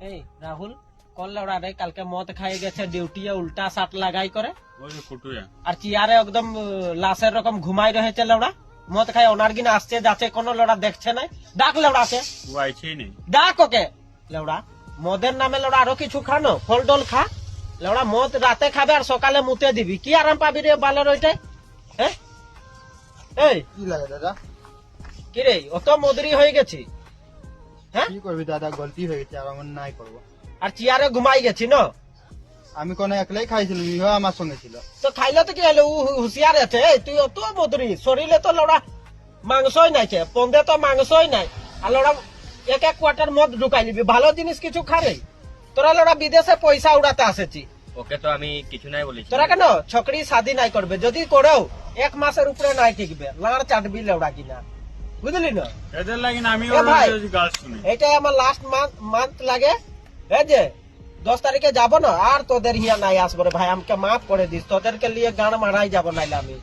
এই রাহুল কল লাউড়া রে কালকে মদ খাই গেছে ডিউটি উল্টা শার্ট লাগাই করে ওই যে ফুটুয়া আর চেয়ারে একদম লাশের রকম ঘুমাই রয়েছে লাউড়া মদ খাই ওনার কিনা আসছে যাচ্ছে কোনো লাউড়া দেখছে না ডাক লাউড়াকে ও আইছেই নেই ডাক ওকে লাউড়া মদের নামে লাউড়া আরো কিছু খানো ফল ডল খা লাউড়া মদ রাতে খাবে আর সকালে মুতে দিবি কি আরাম পাবি রে বালের ওইটাই হ্যাঁ এই কি লাগে দাদা? কি রে অত মদরি হয়ে গেছি হ্যাঁ কি করবি দাদা, গলতি হয়ে গেছে, আর আমার নাই করবো। আর চেয়ারে ঘুমাই গেছি না আমি কোনো একলাই খাইছিলাম, ইহা আমার সঙ্গে ছিল। তো খাইলে তো কি হলো হুঁশিয়ার আছে এই তুই অত মদরি শরীরে তো লড়া মাংসই নাই পন্দে তো মাংসই নাই আর লড়া এক এক কোয়ার্টার মদ ঢুকাই নিবি ভালো জিনিস কিছু খারে তোরা লড়া বিদেশে পয়সা উড়াতে আসেছি ওকে তো আমি কিছু নাই বলেছি। তোরা কেন ছকরি শাদি নাই করবে যদি করেও এক মাসের উপরে নাই টিকবে লাড় চাটবি লেওড়া কিনা বুঝলি না এদের লাগি না আমি এ ভাই। গাল শুনি এটাই আমার লাস্ট মান্থ লাগে এই যে 10 তারিখে যাবো না আর তোদের হিয়া নাই আসবো রে ভাই আমাকে মাফ করে দিস তোদেরকে নিয়ে গান মারাই যাবো নাইলে আমি